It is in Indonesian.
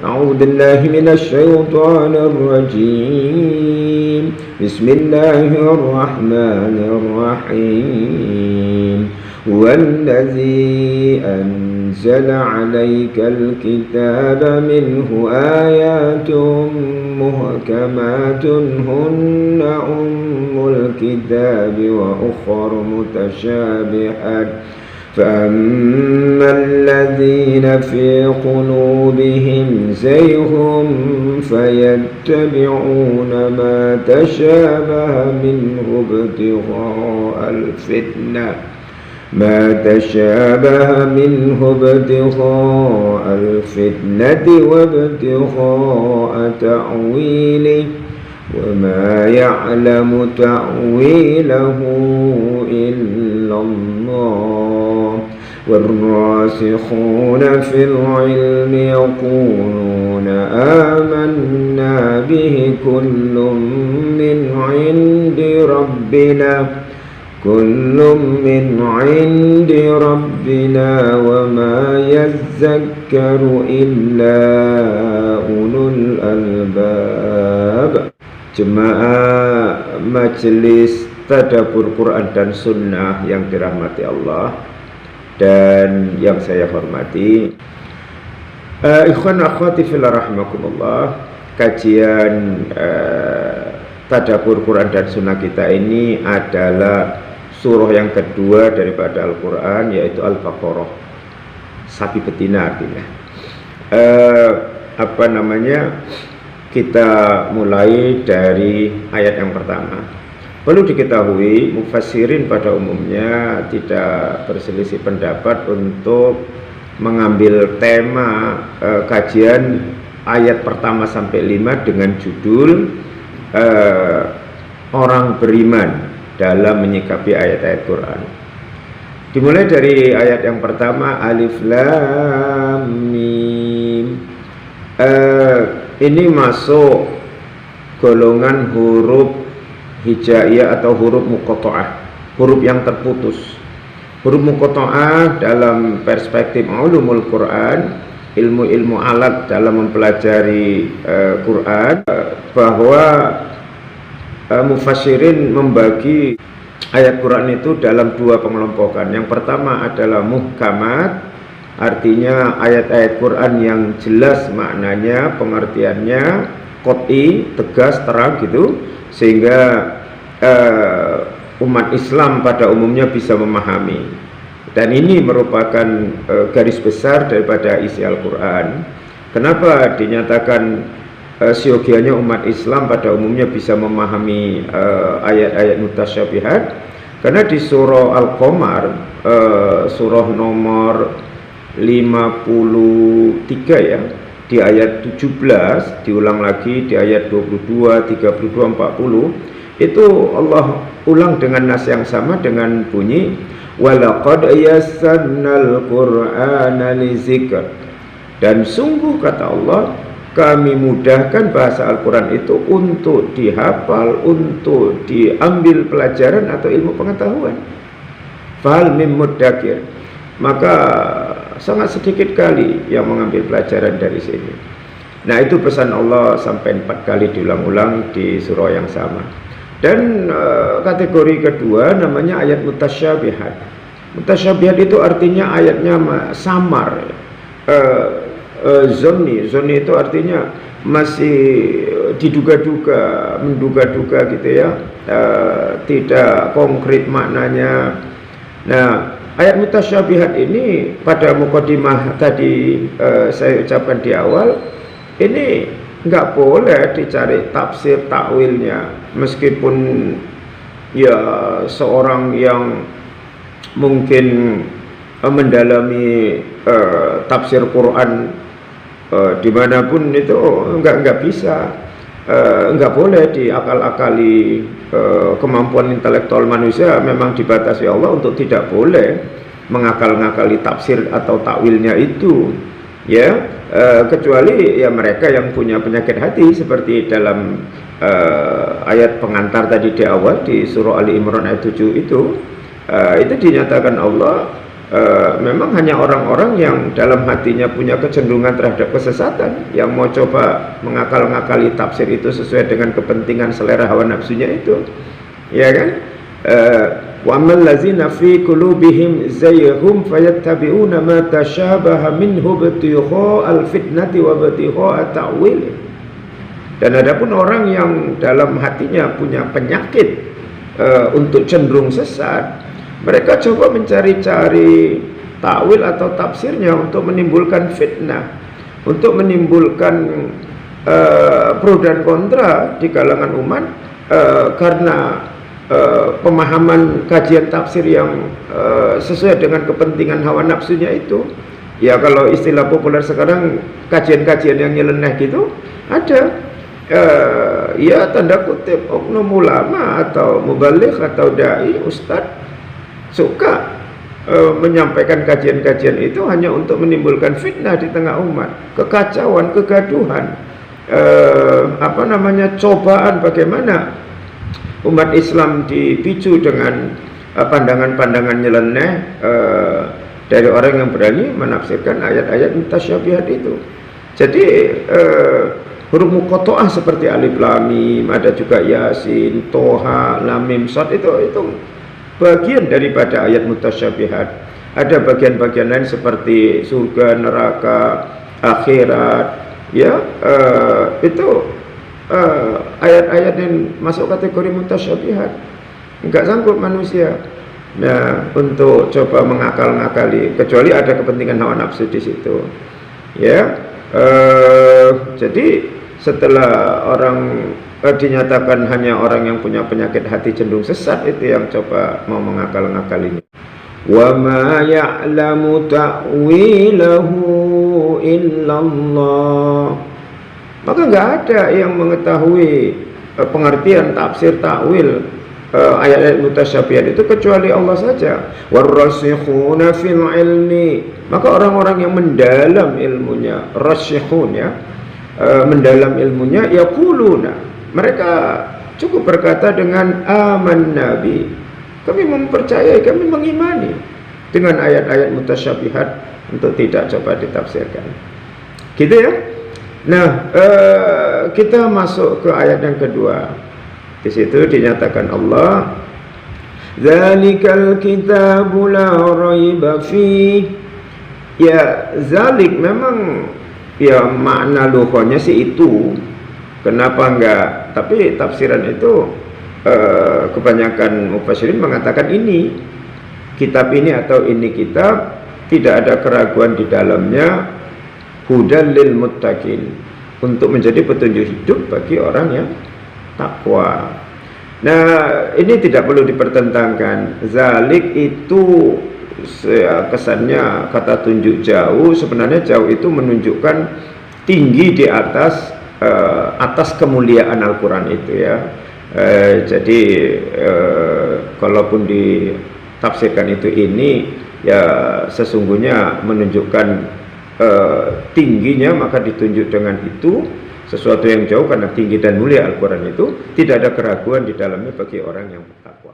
أعوذ بالله من الشيطان الرجيم. بسم الله الرحمن الرحيم. هو الذي أنزل عليك الكتاب منه آيات محكمات هن أم الكتاب وأخر متشابهات فأما الذين في قلوبهم زيغ فيتبعون ما تشابه منه ابتغاء الفتنة وابتغاء تأويله وما يعلم تأويله إلا الله والراسخون في العلم يقولون آمنا به كل من عند ربنا وما يذكر إلا أولو الألباب. Jemaah Majelis Tadabbur Quran dan Sunnah yang dirahmati Allah dan yang saya hormati, ikhwan akhwati fillah rahimakumullah, kajian Tadabbur Quran dan Sunnah kita ini adalah surah yang kedua daripada Al-Quran, yaitu Al-Baqarah, sapi betina artinya. Kita mulai dari ayat yang pertama. Perlu diketahui, mufassirin pada umumnya tidak berselisih pendapat untuk mengambil tema kajian ayat pertama sampai 5 dengan judul orang beriman dalam menyikapi ayat-ayat Quran. Dimulai dari ayat yang pertama, Alif Lam Mim. Ini masuk golongan huruf hijaiyah atau huruf muqatta'ah, huruf yang terputus. Huruf muqatta'ah dalam perspektif ulumul Quran, ilmu-ilmu alat dalam mempelajari Quran, bahwa mufassirin membagi ayat Quran itu dalam dua pengelompokan. Yang pertama adalah muhkamat, artinya ayat-ayat Quran yang jelas maknanya, pengertiannya qot'i, tegas, terang gitu, sehingga umat Islam pada umumnya bisa memahami. Dan ini merupakan garis besar daripada isi Al-Quran. Kenapa dinyatakan siogianya umat Islam pada umumnya bisa memahami ayat-ayat mutasyabihat? Karena di surah Al-Qamar, surah nomor 53 ya, di ayat 17, diulang lagi di ayat 22, 32, 40, itu Allah ulang dengan nas yang sama dengan bunyi walaqad yassarnal qur'ana lizikr. Dan sungguh kata Allah, kami mudahkan bahasa Al-Quran itu untuk dihafal, untuk diambil pelajaran atau ilmu pengetahuan. Fahal mim muddakir, maka sangat sedikit kali yang mengambil pelajaran dari sini. Nah, itu pesan Allah sampai 4 kali diulang-ulang di surah yang sama. Dan kategori kedua namanya ayat mutasyabihat. Mutasyabihat itu artinya ayatnya samar. Zonni itu artinya masih diduga-duga, menduga-duga gitu ya, tidak konkret maknanya. Nah, ayat mutasyabihat ini pada mukadimah tadi saya ucapkan di awal, ini nggak boleh dicari tafsir takwilnya, meskipun ya seorang yang mungkin mendalami tafsir Quran dimanapun itu nggak bisa, nggak boleh diakal-akali. Kemampuan intelektual manusia memang dibatasi Allah untuk tidak boleh mengakal-ngakali tafsir atau takwilnya itu, ya, kecuali ya mereka yang punya penyakit hati seperti dalam ayat pengantar tadi di awal di surah Ali Imran ayat 7 itu dinyatakan Allah memang hanya orang-orang yang dalam hatinya punya kecenderungan terhadap kesesatan, yang mau coba mengakal-ngakali tafsir itu sesuai dengan kepentingan selera hawa nafsunya itu, ya kan? Wa amal ladzina fi qulubihim zayghum fayattabi'una ma tashabaha minhu ibtigha'al fitnati wa ibtigha'a ta'wil. Dan adapun orang yang dalam hatinya punya penyakit untuk cenderung sesat, mereka coba mencari-cari takwil atau tafsirnya untuk menimbulkan fitnah, untuk menimbulkan pro dan kontra di kalangan umat, karena pemahaman kajian tafsir yang sesuai dengan kepentingan hawa nafsunya itu. Ya, kalau istilah populer sekarang kajian-kajian yang nyeleneh gitu ada. Ya, tanda kutip oknum ulama atau mubaligh atau dai, ustadz suka menyampaikan kajian-kajian itu hanya untuk menimbulkan fitnah di tengah umat, kekacauan, kegaduhan, cobaan bagaimana umat Islam dipicu dengan pandangan-pandangan nyeleneh dari orang yang berani menafsirkan ayat-ayat mutasyabihat itu. Jadi huruf muqatta'ah seperti alif lam mim, ada juga yasin, toha, lam mim shad, itu bagian daripada ayat mutasyabihat. Ada bagian-bagian lain seperti surga, neraka, akhirat, ya, itu ayat-ayat yang masuk kategori mutasyabihat. Enggak sanggup manusia untuk coba mengakal-ngakali, kecuali ada kepentingan hawa nafsu di situ, ya. Jadi setelah orang dinyatakan hanya orang yang punya penyakit hati cenderung sesat, itu yang coba mau mengakal-ngakalinya. Wa ma ya'lamu ta'wilahu illallah. Maka enggak ada yang mengetahui pengertian tafsir takwil ayat-ayat mutasyabihat itu kecuali Allah saja. Warrasikhuna fil ilmi. Maka orang-orang yang mendalam ilmunya, rasikhun, ya, mendalam ilmunya, yaquluna, mereka cukup berkata dengan aman nabi, kami mempercayai, kami mengimani dengan ayat-ayat mutasyabihat untuk tidak coba ditafsirkan. Gitu ya. Nah, kita masuk ke ayat yang kedua. Di situ dinyatakan Allah, "Dzalikal kitabu la raiba fi." Ya, zalik memang ya makna lughahnya sih itu. Kenapa enggak? Tapi tafsiran itu kebanyakan mufassirin mengatakan ini kitab ini atau ini kitab tidak ada keraguan di dalamnya, hudal lil muttaqin, untuk menjadi petunjuk hidup bagi orang yang takwa. Nah, ini tidak perlu dipertentangkan. Zalik itu kesannya kata tunjuk jauh, sebenarnya jauh itu menunjukkan tinggi di atas kemuliaan Al-Quran itu, ya. Jadi kalaupun ditafsirkan itu ini, ya sesungguhnya menunjukkan tingginya, maka ditunjuk dengan itu sesuatu yang jauh karena tinggi dan mulia Al-Quran itu, tidak ada keraguan di dalamnya bagi orang yang bertakwa.